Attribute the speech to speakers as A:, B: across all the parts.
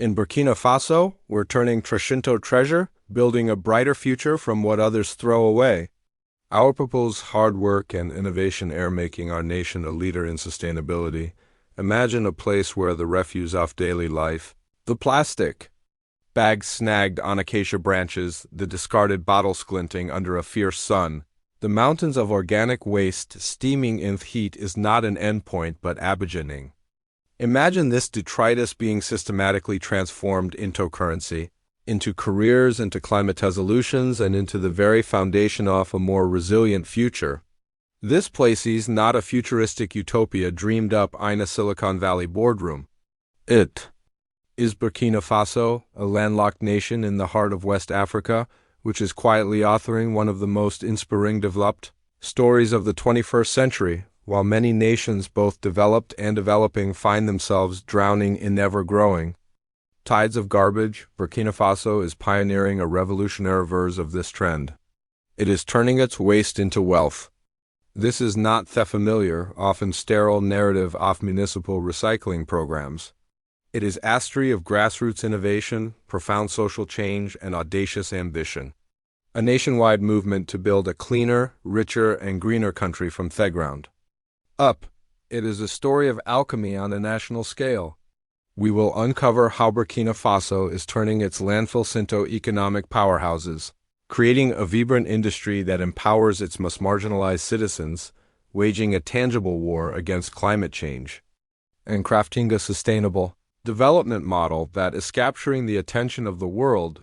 A: In Burkina Faso, we're turning Trecento treasure, building a brighter future from what others throw away. Our people's hard work and innovation are making our nation a leader in sustainability. Imagine a place where the refuse of daily life, the plastic, bags snagged on acacia branches, the discarded bottles glinting under a fierce sun, the mountains of organic waste steaming in heat is not an endpoint but a beginning. Imagine this detritus being systematically transformed into currency, into careers, into climate solutions, and into the very foundation of a more resilient future. This place is not a futuristic utopia dreamed up in a Silicon Valley boardroom. It is Burkina Faso, a landlocked nation in the heart of West Africa, which is quietly authoring one of the most inspiring developed stories of the 21st century, while many nations, both developed and developing, find themselves drowning in ever-growing tides of garbage. Burkina Faso is pioneering a revolutionary verse of this trend. It is turning its waste into wealth. This is not the familiar, often sterile narrative of municipal recycling programs. It is a story of grassroots innovation, profound social change, and audacious ambition. A nationwide movement to build a cleaner, richer, and greener country from the ground up. It is a story of alchemy on a national scale. We will uncover how Burkina Faso is turning its landfills into economic powerhouses, creating a vibrant industry that empowers its most marginalized citizens, waging a tangible war against climate change, and crafting a sustainable development model that is capturing the attention of the world.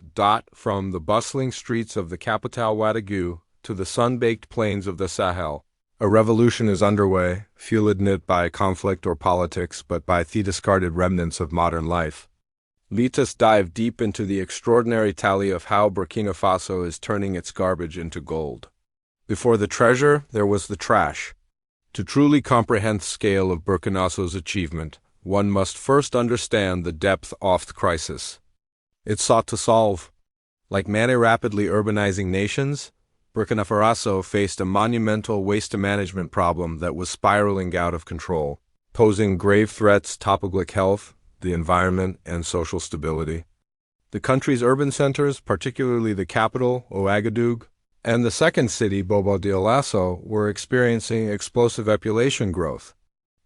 A: From the bustling streets of the capital Ouagadougou to the sun-baked plains of the Sahel, a revolution is underway, fueled not by conflict or politics, but by the discarded remnants of modern life. Let us dive deep into the extraordinary tally of how Burkina Faso is turning its garbage into gold. Before the treasure, there was the trash. To truly comprehend the scale of Burkina Faso's achievement, one must first understand the depth of the crisis it sought to solve. Like many rapidly urbanizing nations, Burkina Faso faced a monumental waste management problem that was spiraling out of control, posing grave threats to public health, the environment, and social stability. The country's urban centers, particularly the capital, Ouagadougou, and the second city, Bobo-Dioulasso, were experiencing explosive population growth.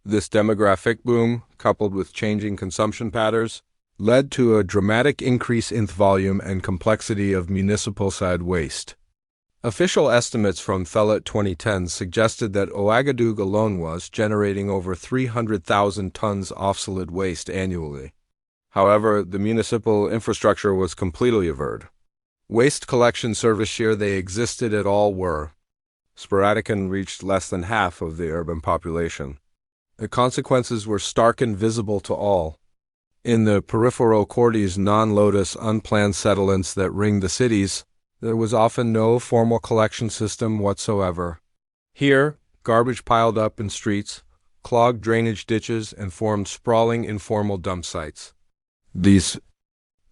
A: This demographic boom, coupled with changing consumption patterns, led to a dramatic increase in the volume and complexity of municipal-side waste. Official estimates from Fellet 2010 suggested that Ouagadougou alone was generating over 300,000 tons of solid waste annually. However, the municipal infrastructure was completely averted. Waste collection service here they existed at all were sporadic and reached less than half of the urban population. The consequences were stark and visible to all. In the peripheral quarters, non-lotus, unplanned settlements that ring the cities, there was often no formal collection system whatsoever. Here, garbage piled up in streets, clogged drainage ditches, and formed sprawling informal dump sites. These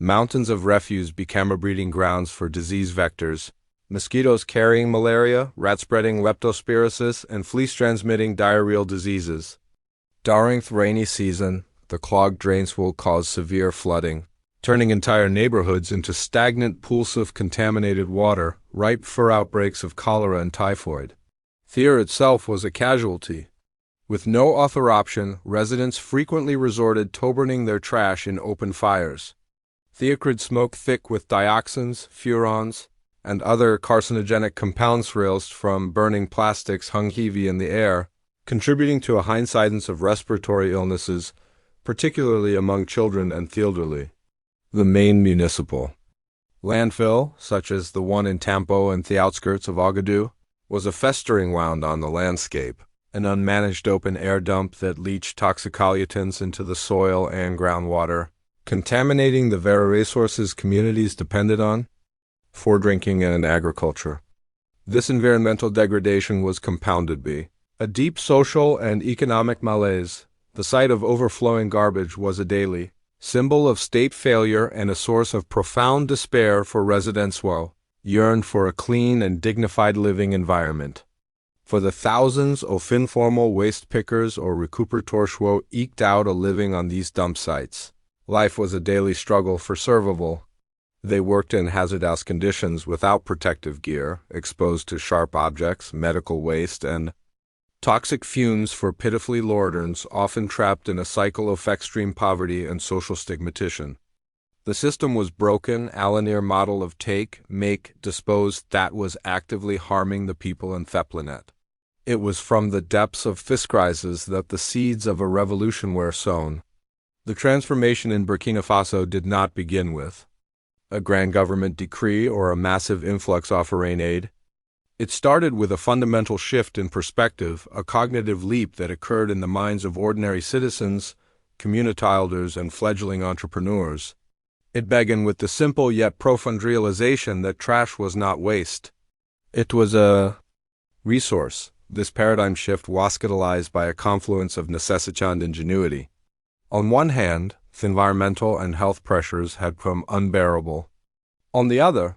A: mountains of refuse became breeding grounds for disease vectors, mosquitoes carrying malaria, rats spreading leptospirosis, and fleas transmitting diarrheal diseases. During the rainy season, the clogged drains will cause severe flooding, turning entire neighborhoods into stagnant pools of contaminated water, ripe for outbreaks of cholera and typhoid. Fear itself was a casualty. With no other option, residents frequently resorted to burning their trash in open fires. The acrid smoke, thick with dioxins, furans, and other carcinogenic compounds released from burning plastics, hung heavy in the air, contributing to a high incidence of respiratory illnesses, particularly among children and the elderly. The main municipal landfill, such as the one in Tampo and the outskirts of Ouagadougou, was a festering wound on the landscape, an unmanaged open-air dump that leached toxic pollutants into the soil and groundwater, contaminating the very resources communities depended on for drinking and agriculture. This environmental degradation was compounded by a deep social and economic malaise. The sight of overflowing garbage was a daily symbol of state failure and a source of profound despair for residents who yearned for a clean and dignified living environment. For the thousands of informal waste pickers or recuperators who eked out a living on these dump sites, Life was a daily struggle for survival. They worked in hazardous conditions without protective gear, exposed to sharp objects, medical waste, and toxic fumes for pitifully low earners, often trapped in a cycle of extreme poverty and social stigmatization. The system was broken, a linear model of take, make, dispose that was actively harming the people in Theplenet. It was from the depths of this crisis that the seeds of a revolution were sown. The transformation in Burkina Faso did not begin with a grand government decree or a massive influx of foreign aid. It started with a fundamental shift in perspective, a cognitive leap that occurred in the minds of ordinary citizens, community elders, and fledgling entrepreneurs. It began with the simple yet profound realization that trash was not waste. It was a resource. This paradigm shift was catalyzed by a confluence of necessity and ingenuity. On one hand, the environmental and health pressures had become unbearable. On the other,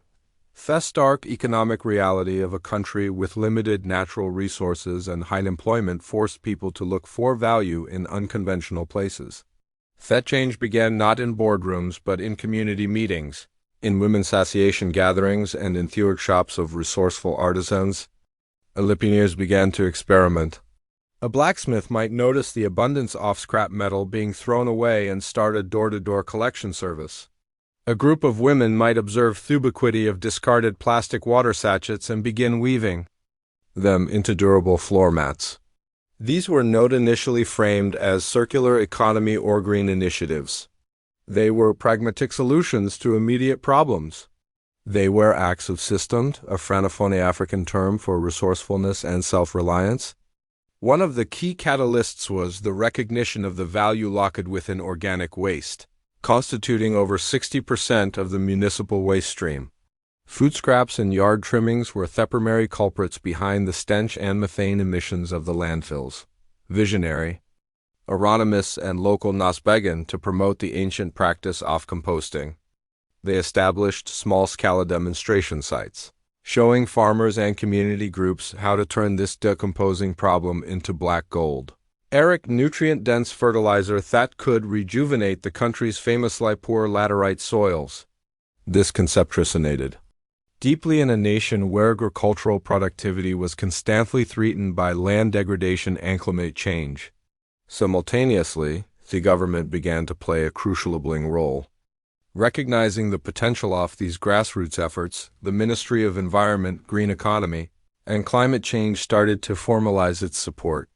A: the stark economic reality of a country with limited natural resources and high unemployment forced people to look for value in unconventional places. That change began not in boardrooms but in community meetings, in women's satiation gatherings, and in the workshops of resourceful artisans. Philippines began to experiment. A blacksmith might notice the abundance of scrap metal being thrown away and start a door-to-door collection service. A group of women might observe the ubiquity of discarded plastic water sachets and begin weaving them into durable floor mats. These were not initially framed as circular economy or green initiatives. They were pragmatic solutions to immediate problems. They were acts of system, a francophone African term for resourcefulness and self-reliance. One of the key catalysts was the recognition of the value locked within organic waste, constituting over 60% of the municipal waste stream. Food scraps and yard trimmings were the primary culprits behind the stench and methane emissions of the landfills. Visionary, agronomists and local NAS began to promote the ancient practice of composting. They established small-scale demonstration sites, showing farmers and community groups how to turn this decomposing problem into black gold. Nutrient-dense fertilizer that could rejuvenate the country's famously poor laterite soils. This concept resonated deeply in a nation where agricultural productivity was constantly threatened by land degradation and climate change. Simultaneously, the government began to play a crucial enabling role. Recognizing the potential of these grassroots efforts, the Ministry of Environment, Green Economy, and Climate Change started to formalize its support.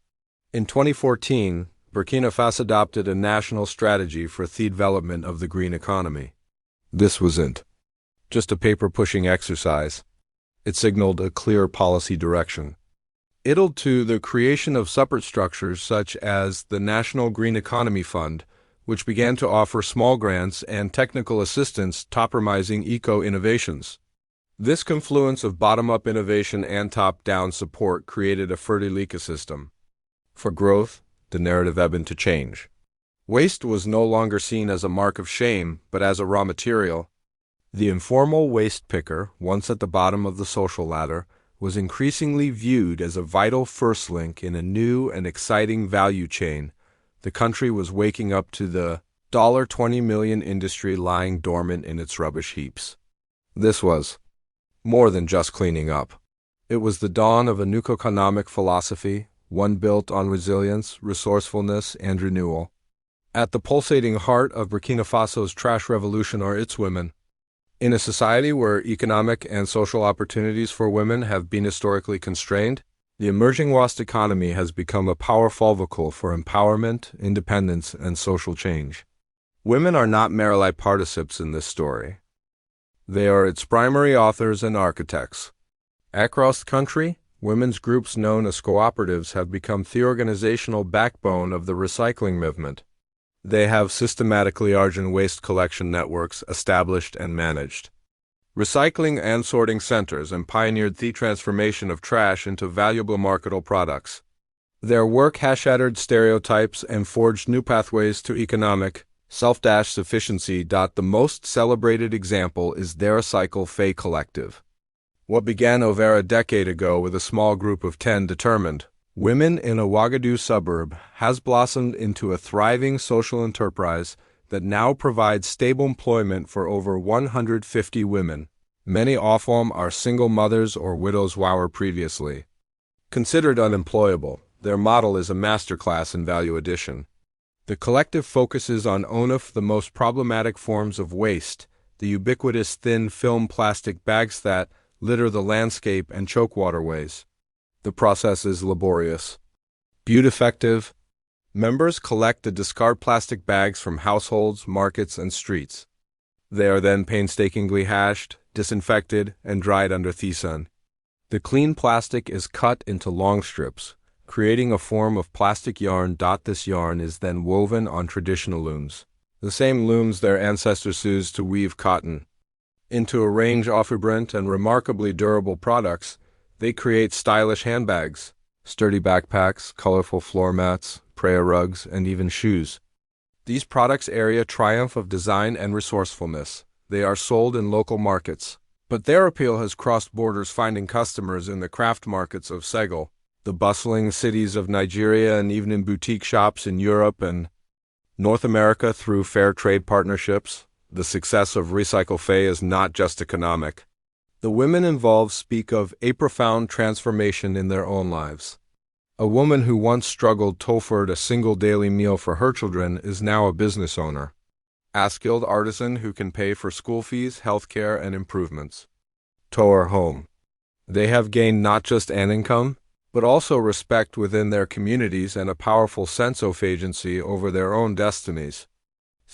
A: In 2014, Burkina Faso adopted a national strategy for the development of the green economy. This wasn't just a paper-pushing exercise. It signaled a clear policy direction. It led to the creation of separate structures such as the National Green Economy Fund, which began to offer small grants and technical assistance to promising eco-innovations. This confluence of bottom-up innovation and top-down support created a fertile ecosystem. For growth, the narrative began to change. Waste was no longer seen as a mark of shame, but as a raw material. The informal waste picker, once at the bottom of the social ladder, was increasingly viewed as a vital first link in a new and exciting value chain. The country was waking up to the $20 million industry lying dormant in its rubbish heaps. This was more than just cleaning up. It was the dawn of a new economic philosophy, one built on resilience, resourcefulness, and renewal. At the pulsating heart of Burkina Faso's trash revolution are its women. In a society where economic and social opportunities for women have been historically constrained, the emerging waste economy has become a powerful vehicle for empowerment, independence, and social change. Women are not merely participants in this story. They are its primary authors and architects. Across the country, women's groups known as cooperatives have become the organizational backbone of the recycling movement. They have systematically argent waste collection networks established and managed recycling and sorting centers and pioneered the transformation of trash into valuable marketable products. Their work has shattered stereotypes and forged new pathways to economic self-sufficiency. The most celebrated example is their Recycle Fay Collective. What began over a decade ago with a small group of 10 determined women in a Ouagadougou suburb has blossomed into a thriving social enterprise that now provides stable employment for over 150 women. Many of whom are single mothers or widows who were previously considered unemployable. Their model is a masterclass in value addition. The collective focuses on one of the most problematic forms of waste, the ubiquitous thin film plastic bags that litter the landscape and choke waterways. The process is laborious, but effective. Members collect the discard plastic bags from households, markets, and streets. They are then painstakingly hashed, disinfected, and dried under the sun. The clean plastic is cut into long strips, creating a form of plastic yarn. This yarn is then woven on traditional looms, the same looms their ancestors used to weave cotton. Into a range of vibrant and remarkably durable products, they create stylish handbags, sturdy backpacks, colorful floor mats, prayer rugs, and even shoes. These products are a triumph of design and resourcefulness. They are sold in local markets, but their appeal has crossed borders, finding customers in the craft markets of Senegal, the bustling cities of Nigeria, and even in boutique shops in Europe and North America through fair trade partnerships. The success of Recycle Faye is not just economic. The women involved speak of a profound transformation in their own lives. A woman who once struggled to afford a single daily meal for her children is now a business owner, a skilled artisan who can pay for school fees, healthcare, and improvements to her home. They have gained not just an income, but also respect within their communities and a powerful sense of agency over their own destinies.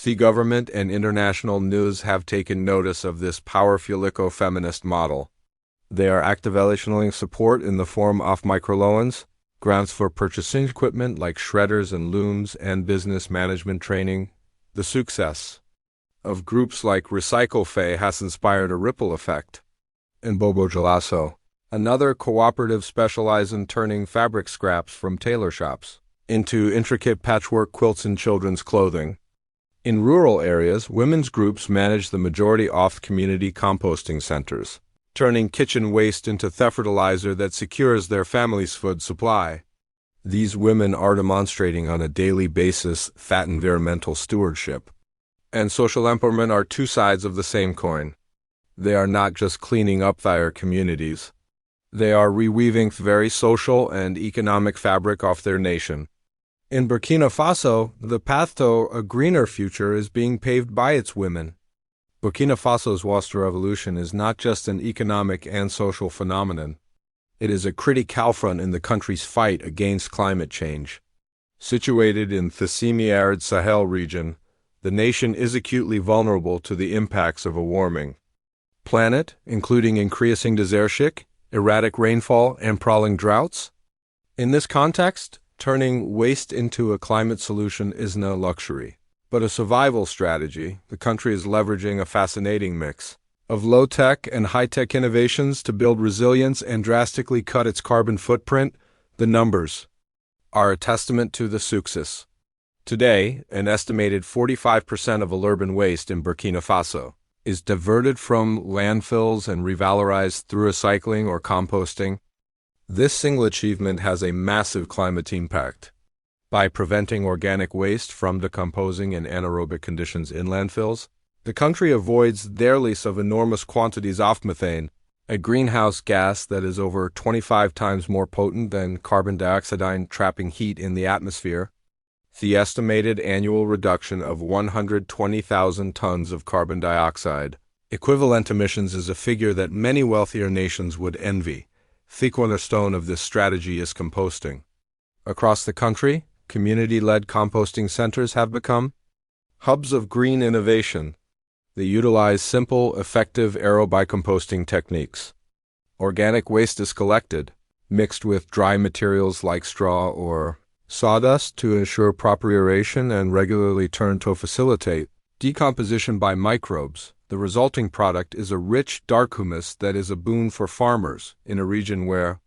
A: The government and international news have taken notice of this powerful eco-feminist model. They are actively support in the form of microloans, grants for purchasing equipment like shredders and looms, and business management training. The success of groups like Recycle Faye has inspired a ripple effect. In Bobo Jalasso, another cooperative specialized in turning fabric scraps from tailor shops into intricate patchwork quilts and children's clothing. In rural areas, women's groups manage the majority of community composting centers, turning kitchen waste into fertilizer that secures their family's food supply. These women are demonstrating on a daily basis that environmental stewardship and social empowerment are two sides of the same coin. They are not just cleaning up their communities. They are reweaving the very social and economic fabric of their nation. In Burkina Faso, the path to a greener future is being paved by its women. Burkina Faso's Wasta Revolution is not just an economic and social phenomenon. It is a critical front in the country's fight against climate change. Situated in the semi-arid Sahel region, the nation is acutely vulnerable to the impacts of a warming planet, including increasing desertic, erratic rainfall, and prolonged droughts. In this context, turning waste into a climate solution is no luxury, but a survival strategy. The country is leveraging a fascinating mix of low-tech and high-tech innovations to build resilience and drastically cut its carbon footprint. The numbers are a testament to the success. Today, an estimated 45% of all urban waste in Burkina Faso is diverted from landfills and revalorized through recycling or composting. This single achievement has a massive climate impact. By preventing organic waste from decomposing in anaerobic conditions in landfills, the country avoids the release of enormous quantities of methane, a greenhouse gas that is over 25 times more potent than carbon dioxide, trapping heat in the atmosphere. The estimated annual reduction of 120,000 tons of carbon dioxide equivalent emissions is a figure that many wealthier nations would envy. The cornerstone of this strategy is composting. Across the country, community-led composting centers have become hubs of green innovation. They utilize simple, effective aerobicomposting techniques. Organic waste is collected, mixed with dry materials like straw or sawdust to ensure proper aeration and regularly turned to facilitate decomposition by microbes. The resulting product is a rich, dark humus that is a boon for farmers in a region where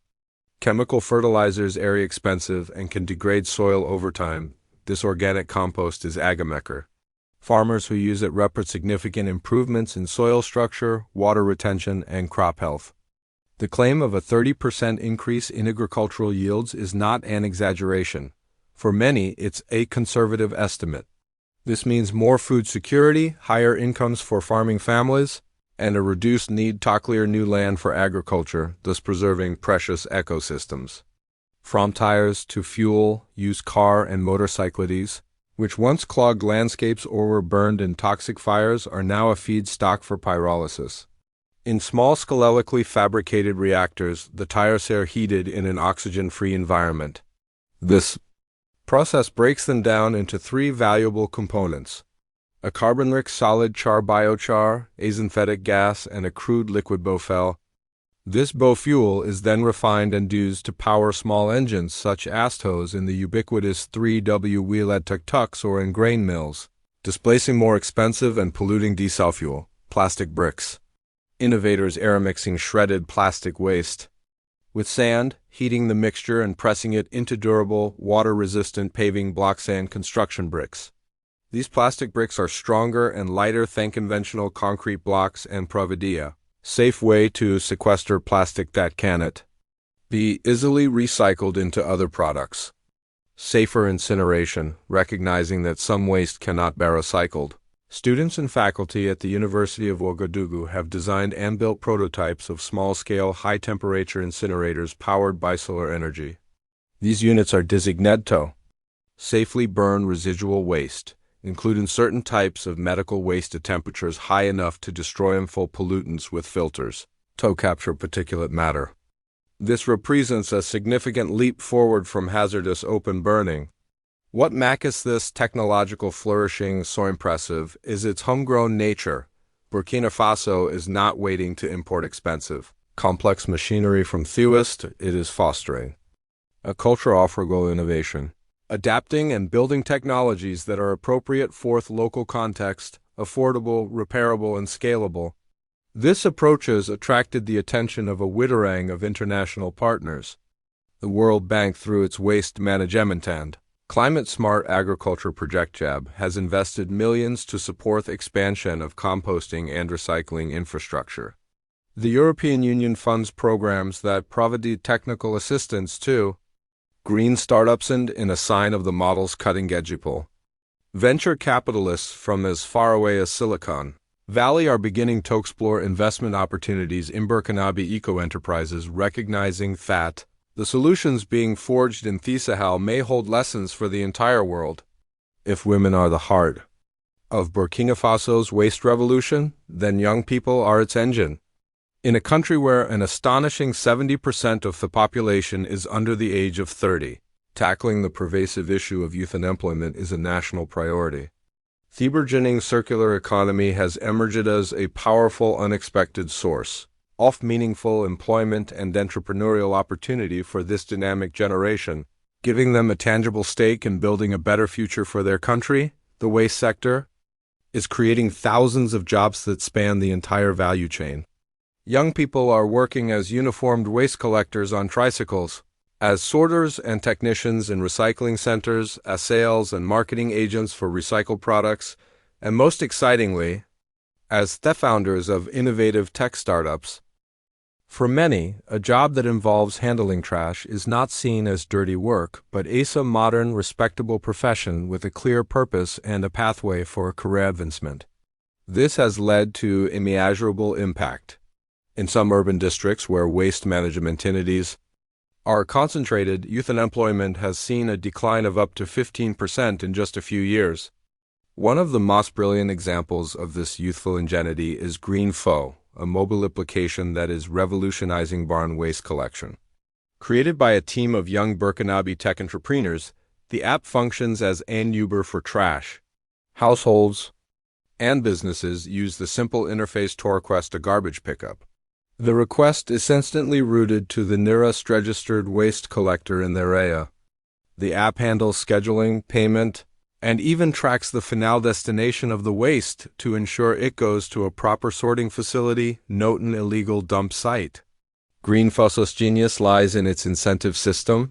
A: chemical fertilizers are expensive and can degrade soil over time. This organic compost is agamecker. Farmers who use it report significant improvements in soil structure, water retention, and crop health. The claim of a 30% increase in agricultural yields is not an exaggeration. For many, it's a conservative estimate. This means more food security, higher incomes for farming families, and a reduced need to clear new land for agriculture, thus preserving precious ecosystems. From tires to fuel, used car and motorcycles, which once clogged landscapes or were burned in toxic fires, are now a feedstock for pyrolysis. In small scallically fabricated reactors, the tires are heated in an oxygen-free environment. This process breaks them down into three valuable components: a carbon-rich solid char biochar, a synthetic gas, and a crude liquid biofuel. This biofuel is then refined and used to power small engines such as those in the ubiquitous 3W-wheeled tuk-tuks or in grain mills, displacing more expensive and polluting diesel fuel, plastic bricks. Innovators are mixing shredded plastic waste with sand, heating the mixture and pressing it into durable, water-resistant paving blocks and construction bricks. These plastic bricks are stronger and lighter than conventional concrete blocks and provide a safe way to sequester plastic that cannot be easily recycled into other products. Safer incineration, recognizing that some waste cannot be recycled. Students and faculty at the University of Ouagadougou have designed and built prototypes of small-scale, high-temperature incinerators powered by solar energy. These units are designed to safely burn residual waste, including certain types of medical waste at temperatures high enough to destroy harmful pollutants with filters to capture particulate matter. This represents a significant leap forward from hazardous open burning. What makes this technological flourishing so impressive is its homegrown nature. Burkina Faso is not waiting to import expensive, complex machinery from the West. It is fostering a culture of frugal innovation, adapting and building technologies that are appropriate for the local context, affordable, repairable, and scalable. This approach has attracted the attention of a widerang of international partners. The World Bank, through its waste management and climate-smart agriculture project JAB, has invested millions to support the expansion of composting and recycling infrastructure. The European Union funds programs that provide technical assistance to green startups and in a sign of the model's cutting-edge pull. Venture capitalists from as far away as Silicon Valley are beginning to explore investment opportunities in Burkinabe eco-enterprises, recognizing that the solutions being forged in Sahel may hold lessons for the entire world. If women are the heart of Burkina Faso's waste revolution, then young people are its engine. In a country where an astonishing 70% of the population is under the age of 30, tackling the pervasive issue of youth unemployment is a national priority. The burgeoning circular economy has emerged as a powerful, unexpected source of meaningful employment and entrepreneurial opportunity for this dynamic generation, giving them a tangible stake in building a better future for their country. The waste sector is creating thousands of jobs that span the entire value chain. Young people are working as uniformed waste collectors on tricycles, as sorters and technicians in recycling centers, as sales and marketing agents for recycled products, and most excitingly, as the founders of innovative tech startups. For many, a job that involves handling trash is not seen as dirty work, but as a modern, respectable profession with a clear purpose and a pathway for career advancement. This has led to immeasurable impact. In some urban districts where waste management entities are concentrated, youth unemployment has seen a decline of up to 15% in just a few years. One of the most brilliant examples of this youthful ingenuity is GreenFo, a mobile application that is revolutionizing barn waste collection. Created by a team of young Burkinabe tech entrepreneurs, the app functions as an Uber for trash. Households and businesses use the simple interface to request a garbage pickup. The request is instantly routed to the nearest registered waste collector in their area. The app handles scheduling, payment, and even tracks the final destination of the waste to ensure it goes to a proper sorting facility, not an illegal dump site. GreenFo's genius lies in its incentive system.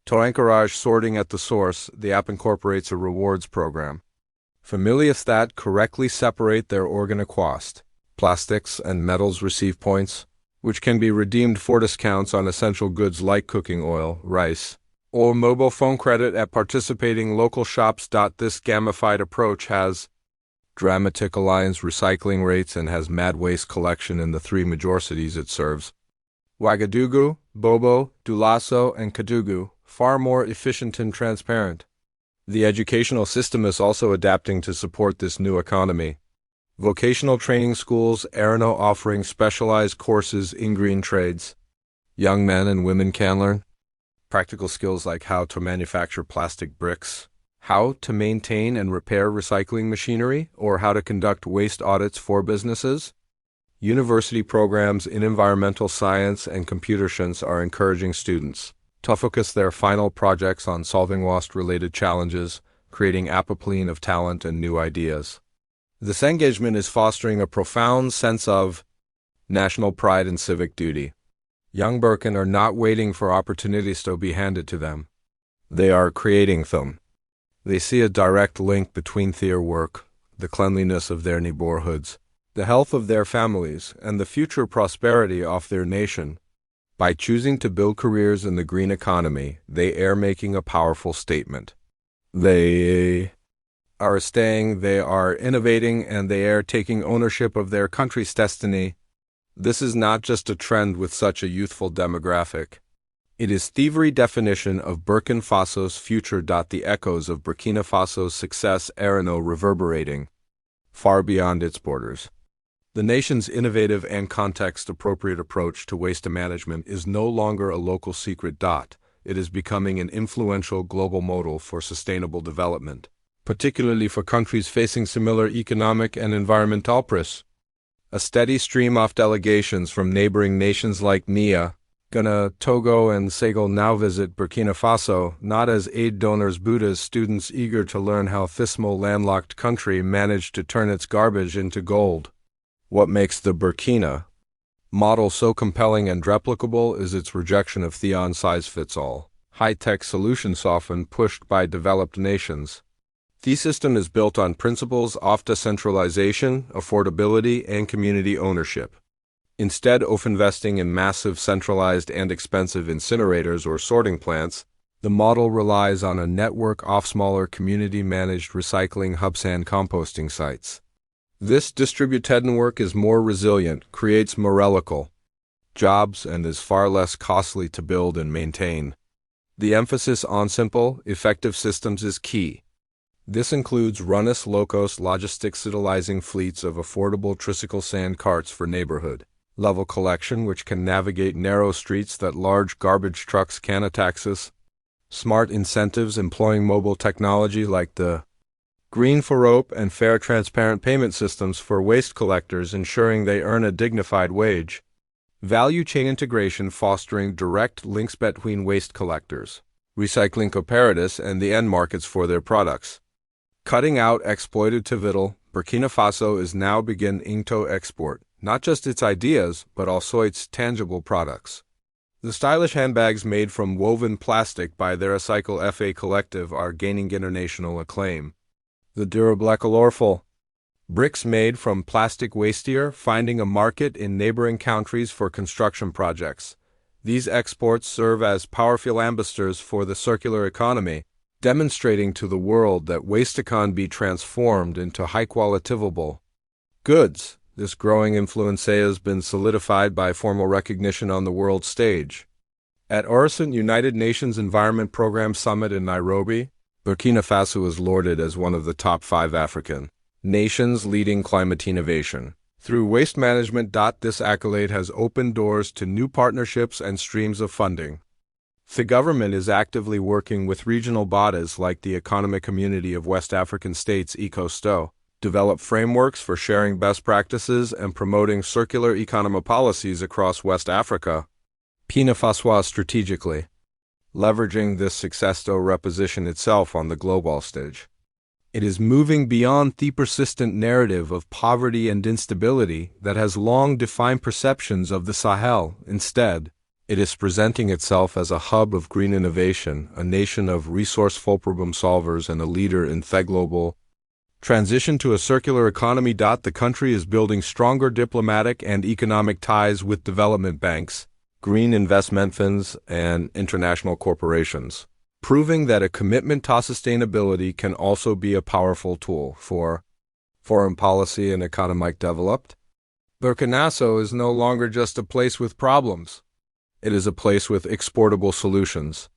A: To encourage sorting at the source, the app incorporates a rewards program. Families that correctly separate their organic waste, plastics, and metals receive points, which can be redeemed for discounts on essential goods like cooking oil, rice, or mobile phone credit at participating local shops. This gamified approach has dramatic alliance recycling rates and has mad waste collection in the three major cities it serves. Ouagadougou, Bobo, Doulasso, and Kédougou, far more efficient and transparent. The educational system is also adapting to support this new economy. Vocational training schools are offering specialized courses in green trades. Young men and women can learn practical skills like how to manufacture plastic bricks, how to maintain and repair recycling machinery, or how to conduct waste audits for businesses. University programs in environmental science and computer science are encouraging students to focus their final projects on solving waste-related challenges, creating a pipeline of talent and new ideas. This engagement is fostering a profound sense of national pride and civic duty. Young Burkin are not waiting for opportunities to be handed to them. They are creating them. They see a direct link between their work, the cleanliness of their neighborhoods, the health of their families, and the future prosperity of their nation. By choosing to build careers in the green economy, they are making a powerful statement. They are staying, they are innovating, and they are taking ownership of their country's destiny. This is not just a trend with such a youthful demographic. It is the very definition of Burkina Faso's future. The echoes of Burkina Faso's success are now reverberating far beyond its borders. The nation's innovative and context-appropriate approach to waste management is no longer a local secret. It is becoming an influential global model for sustainable development, particularly for countries facing similar economic and environmental pressures. A steady stream of delegations from neighboring nations like Nia, Ghana, Togo, and Senegal now visit Burkina Faso, not as aid donors but as students eager to learn how this small landlocked country managed to turn its garbage into gold. What makes the Burkina model so compelling and replicable is its rejection of the one-size-fits-all, high-tech solutions often pushed by developed nations. The system is built on principles of decentralization, affordability, and community ownership. Instead of investing in massive centralized and expensive incinerators or sorting plants, the model relies on a network of smaller community-managed recycling hubs and composting sites. This distributed network is more resilient, creates more local jobs, and is far less costly to build and maintain. The emphasis on simple, effective systems is key. This includes runners locos logistics utilizing fleets of affordable tricycle sand carts for neighborhood-level collection which can navigate narrow streets that large garbage trucks cannot access, smart incentives employing mobile technology like the green for rope and fair transparent payment systems for waste collectors ensuring they earn a dignified wage, value chain integration fostering direct links between waste collectors, recycling cooperatives and the end markets for their products. Cutting out exploitative, Burkina Faso is now beginning to export, not just its ideas, but also its tangible products. The stylish handbags made from woven plastic by their Recycle FA collective are gaining international acclaim. The durable colorful bricks made from plastic waste are finding a market in neighboring countries for construction projects. These exports serve as powerful ambassadors for the circular economy, demonstrating to the world that waste can be transformed into high-quality goods. This growing influence has been solidified by formal recognition on the world stage. At recent United Nations Environment Programme Summit in Nairobi, Burkina Faso is lauded as one of the top 5 African nations leading climate innovation. Through waste management. This accolade has opened doors to new partnerships and streams of funding. The government is actively working with regional bodies like the Economic Community of West African States (ECOSTO), develop frameworks for sharing best practices and promoting circular economy policies across West Africa. Burkina Faso strategically leveraging this success to reposition itself on the global stage. It is moving beyond the persistent narrative of poverty and instability that has long defined perceptions of the Sahel. Instead, it is presenting itself as a hub of green innovation, a nation of resourceful problem solvers, and a leader in the global transition to a circular economy. The country is building stronger diplomatic and economic ties with development banks, green investment funds, and international corporations. proving that a commitment to sustainability can also be a powerful tool for foreign policy and economic development. Burkina Faso is no longer just a place with problems. It is a place with exportable solutions.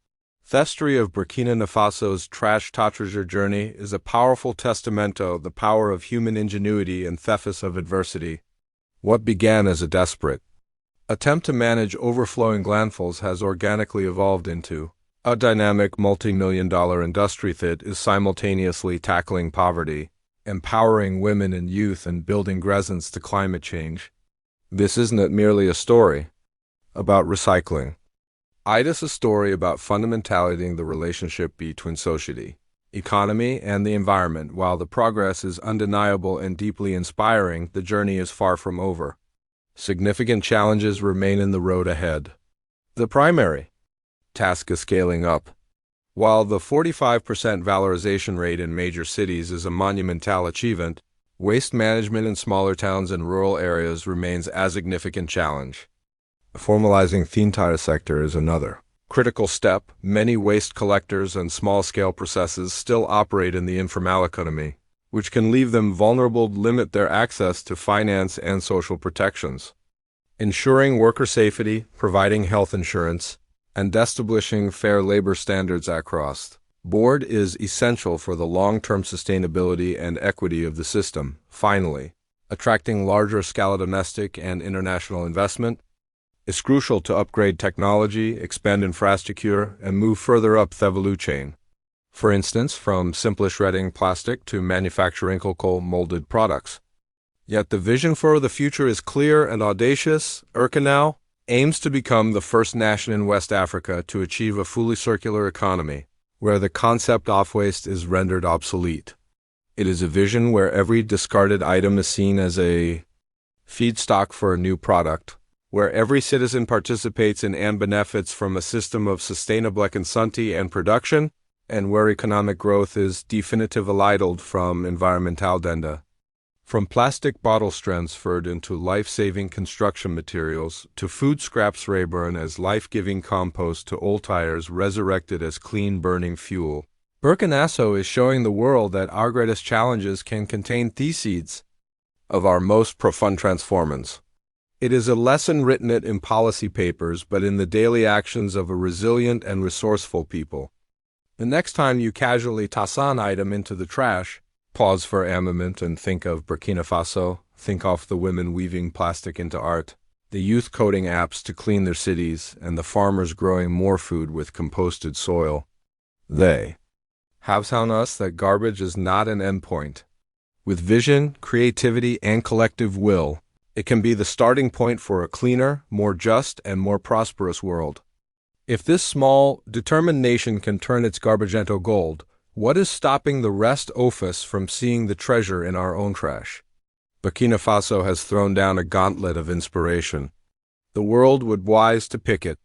A: The history of Burkina Faso's trash-to-treasure journey is a powerful testament to the power of human ingenuity in the face of adversity. What began as a desperate attempt to manage overflowing landfills has organically evolved into a dynamic multi-million-dollar industry that is simultaneously tackling poverty, empowering women and youth, and building resilience to climate change. This isn't merely a story about recycling. It is a story about fundamentalizing the relationship between society, economy, and the environment. While the progress is undeniable and deeply inspiring, the journey is far from over. Significant challenges remain in the road ahead. The primary task is scaling up. While the 45% valorization rate in major cities is a monumental achievement, waste management in smaller towns and rural areas remains a significant challenge. Formalizing the entire sector is another critical step. Many waste collectors and small-scale processes still operate in the informal economy, which can leave them vulnerable to limit their access to finance and social protections. Ensuring worker safety, providing health insurance, and establishing fair labor standards across the board is essential for the long-term sustainability and equity of the system. Finally, attracting larger-scale domestic and international investment is crucial to upgrade technology, expand infrastructure, and move further up the value chain. For instance, from simply shredding plastic to manufacturing cocoa-molded products. Yet the vision for the future is clear and audacious. Burkina aims to become the first nation in West Africa to achieve a fully circular economy, where the concept of waste is rendered obsolete. It is a vision where every discarded item is seen as a feedstock for a new product, where every citizen participates in and benefits from a system of sustainable consumption and production, and where economic growth is definitively allied from environmental data. From plastic bottles transferred into life-saving construction materials, to food scraps reborn as life-giving compost, to old tires resurrected as clean-burning fuel, Burkina Faso is showing the world that our greatest challenges can contain the seeds of our most profound transformations. It is a lesson written in policy papers, but in the daily actions of a resilient and resourceful people. The next time you casually toss an item into the trash, pause for a moment and think of Burkina Faso. Think of the women weaving plastic into art, the youth coding apps to clean their cities, and the farmers growing more food with composted soil. They have shown us that garbage is not an endpoint. With vision, creativity, and collective will, it can be the starting point for a cleaner, more just, and more prosperous world. If this small, determined nation can turn its garbage into gold, what is stopping the rest of us from seeing the treasure in our own trash? Burkina Faso has thrown down a gauntlet of inspiration. The world would wise to pick it.